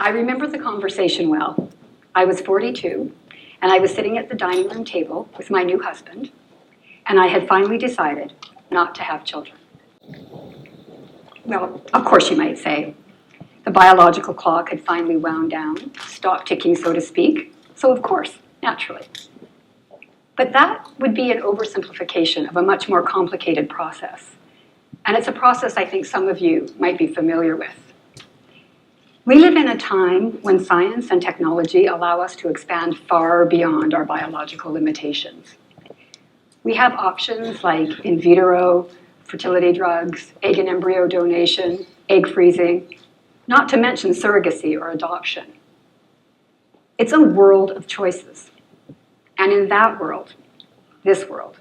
I remember the conversation well. I was 42, and I was sitting at the dining room table with my new husband, and I had finally decided not to have children. Well, of course you might say, the biological clock had finally wound down, stopped ticking, so to speak, so of course, naturally. But that would be an oversimplification of a much more complicated process. And it's a process I think some of you might be familiar with. We live in a time when science and technology allow us to expand far beyond our biological limitations. We have options like in vitro, fertility drugs, egg and embryo donation, egg freezing, not to mention surrogacy or adoption. It's a world of choices. And in that world, this world,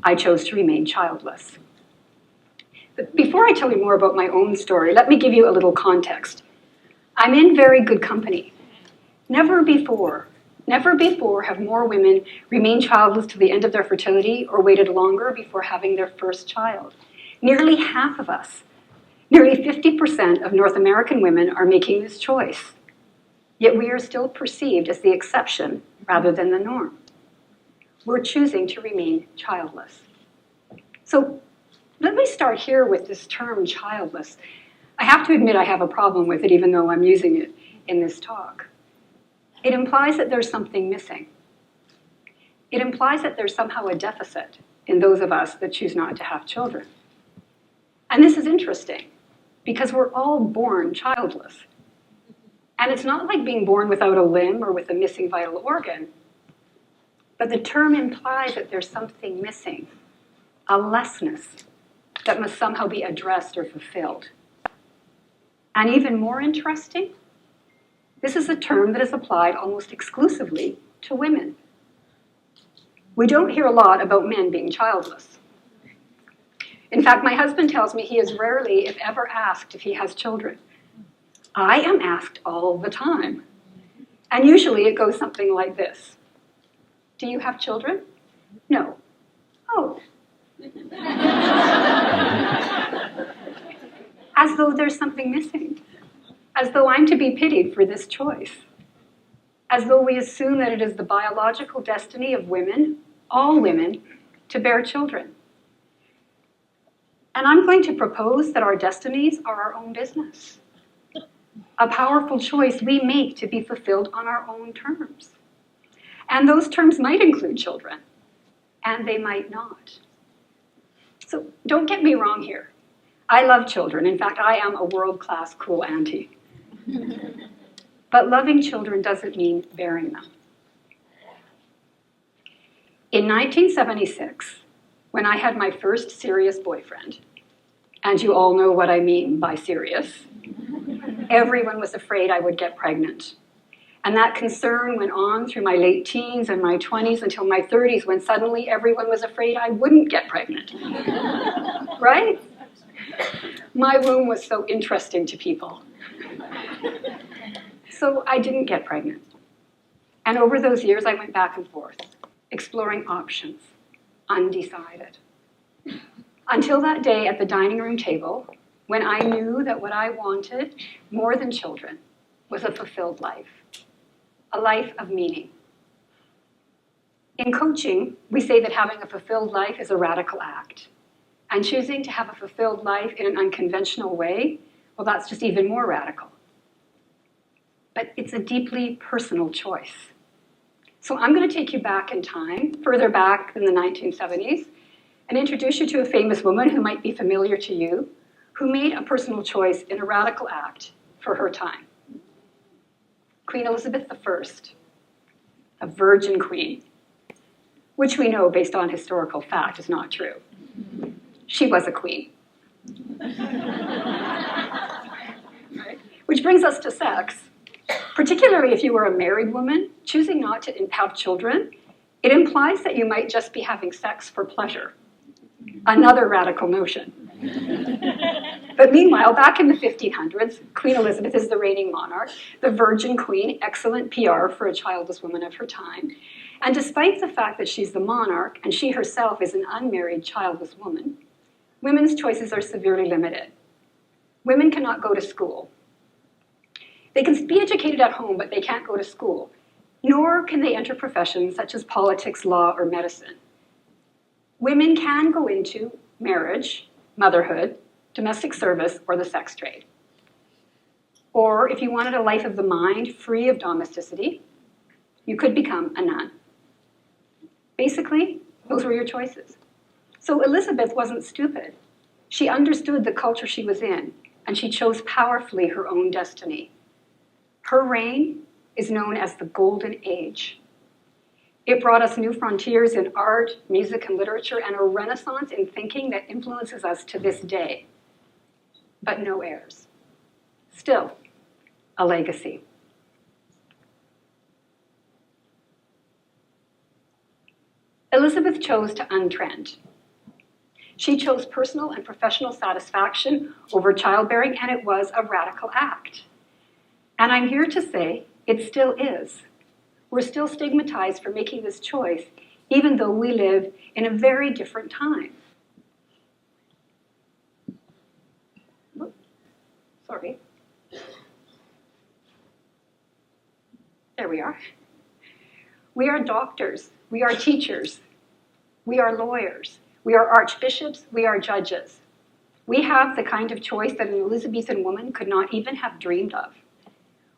I chose to remain childless. But before I tell you more about my own story, let me give you a little context. I'm in very good company. Never before have more women remained childless to the end of their fertility or waited longer before having their first child. Nearly half of us, nearly 50% of North American women are making this choice. Yet we are still perceived as the exception rather than the norm. We're choosing to remain childless. So let me start here with this term childless. I have to admit I have a problem with it, even though I'm using it in this talk. It implies that there's something missing. It implies that there's somehow a deficit in those of us that choose not to have children. And this is interesting, because we're all born childless. And it's not like being born without a limb or with a missing vital organ, but the term implies that there's something missing, a lessness that must somehow be addressed or fulfilled. And even more interesting, this is a term that is applied almost exclusively to women. We don't hear a lot about men being childless. In fact, my husband tells me he is rarely, if ever, asked if he has children. I am asked all the time. And usually it goes something like this. Do you have children? No. Oh. As though there's something missing. As though I'm to be pitied for this choice. As though we assume that it is the biological destiny of women, all women, to bear children. And I'm going to propose that our destinies are our own business. A powerful choice we make to be fulfilled on our own terms. And those terms might include children, and they might not. So don't get me wrong here. I love children. In fact, I am a world-class cool auntie. But loving children doesn't mean bearing them. In 1976, when I had my first serious boyfriend, and you all know what I mean by serious, everyone was afraid I would get pregnant. And that concern went on through my late teens and my 20s until my 30s, when suddenly everyone was afraid I wouldn't get pregnant. Right? My womb was so interesting to people. So I didn't get pregnant. And over those years, I went back and forth, exploring options, undecided. Until that day at the dining room table, when I knew that what I wanted more than children was a fulfilled life, a life of meaning. In coaching, we say that having a fulfilled life is a radical act. And choosing to have a fulfilled life in an unconventional way, well, that's just even more radical. But it's a deeply personal choice. So I'm going to take you back in time, further back than the 1970s, and introduce you to a famous woman who might be familiar to you, who made a personal choice in a radical act for her time. Queen Elizabeth I, a virgin queen, which we know based on historical fact is not true. She was a queen. Right? Which brings us to sex. Particularly if you were a married woman, choosing not to have children, it implies that you might just be having sex for pleasure. Another radical notion. But meanwhile, back in the 1500s, Queen Elizabeth is the reigning monarch, the virgin queen, excellent PR for a childless woman of her time. And despite the fact that she's the monarch and she herself is an unmarried, childless woman, women's choices are severely limited. Women cannot go to school. They can be educated at home, but they can't go to school, nor can they enter professions such as politics, law, or medicine. Women can go into marriage, motherhood, domestic service, or the sex trade. Or if you wanted a life of the mind free of domesticity, you could become a nun. Basically, those were your choices. So Elizabeth wasn't stupid. She understood the culture she was in, and she chose powerfully her own destiny. Her reign is known as the Golden Age. It brought us new frontiers in art, music, and literature, and a renaissance in thinking that influences us to this day. But no heirs. Still, a legacy. Elizabeth chose to untrend. She chose personal and professional satisfaction over childbearing, and it was a radical act. And I'm here to say it still is. We're still stigmatized for making this choice, even though we live in a very different time. Sorry. There we are. We are doctors. We are teachers. We are lawyers. We are archbishops. We are judges. We have the kind of choice that an Elizabethan woman could not even have dreamed of.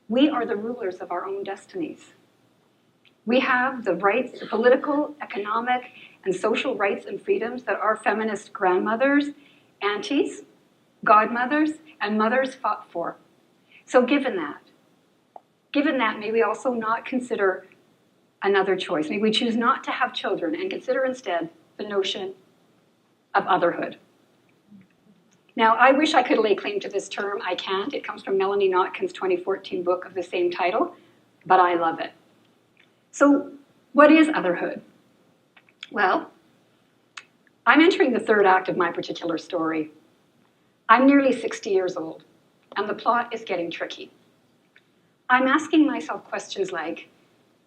We are the rulers of our own destinies. We have the rights, the political, economic, and social rights and freedoms that our feminist grandmothers, aunties, godmothers, and mothers fought for. So given that, may we also not consider another choice. May we choose not to have children and consider instead the notion of otherhood. Now, I wish I could lay claim to this term. I can't. It comes from Melanie Notkin's 2014 book of the same title, but I love it. So what is otherhood? Well, I'm entering the third act of my particular story. I'm nearly 60 years old, and the plot is getting tricky. I'm asking myself questions like,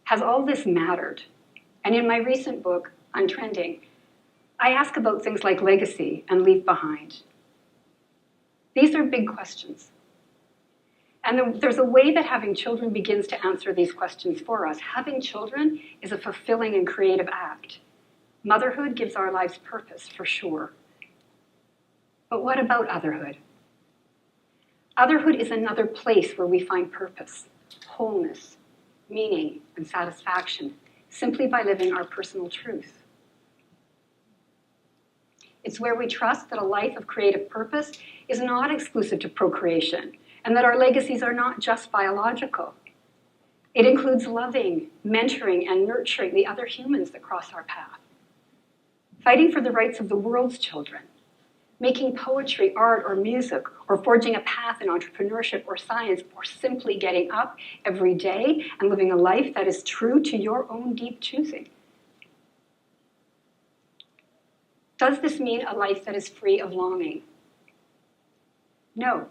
has all this mattered? And in my recent book, Untrending, I ask about things like legacy and leave behind. These are big questions. And there's a way that having children begins to answer these questions for us. Having children is a fulfilling and creative act. Motherhood gives our lives purpose, for sure. But what about otherhood? Otherhood is another place where we find purpose, wholeness, meaning, and satisfaction, simply by living our personal truth. It's where we trust that a life of creative purpose is not exclusive to procreation, and that our legacies are not just biological. It includes loving, mentoring, and nurturing the other humans that cross our path. Fighting for the rights of the world's children. Making poetry, art, or music, or forging a path in entrepreneurship or science, or simply getting up every day and living a life that is true to your own deep choosing. Does this mean a life that is free of longing? No.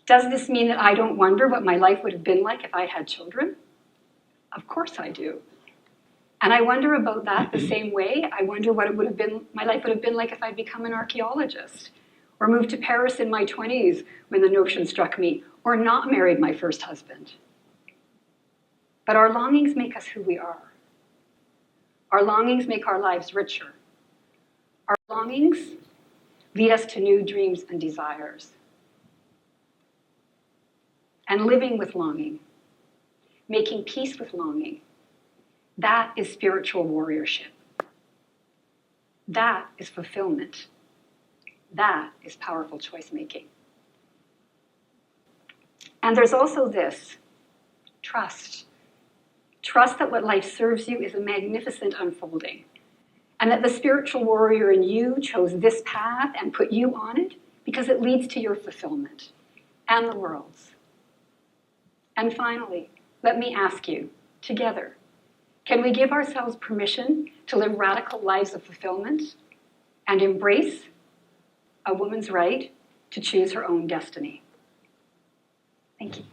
Does this mean that I don't wonder what my life would have been like if I had children? Of course I do. And I wonder about that the same way I wonder what it would have been, my life would have been like if I'd become an archaeologist, or moved to Paris in my 20s when the notion struck me, or not married my first husband. But our longings make us who we are. Our longings make our lives richer. Our longings lead us to new dreams and desires. And living with longing, making peace with longing, that is spiritual warriorship. That is fulfillment. That is powerful choice making. And there's also this, trust. Trust that what life serves you is a magnificent unfolding, and that the spiritual warrior in you chose this path and put you on it because it leads to your fulfillment and the world's. And finally, let me ask you, together, can we give ourselves permission to live radical lives of fulfillment and embrace a woman's right to choose her own destiny? Thank you.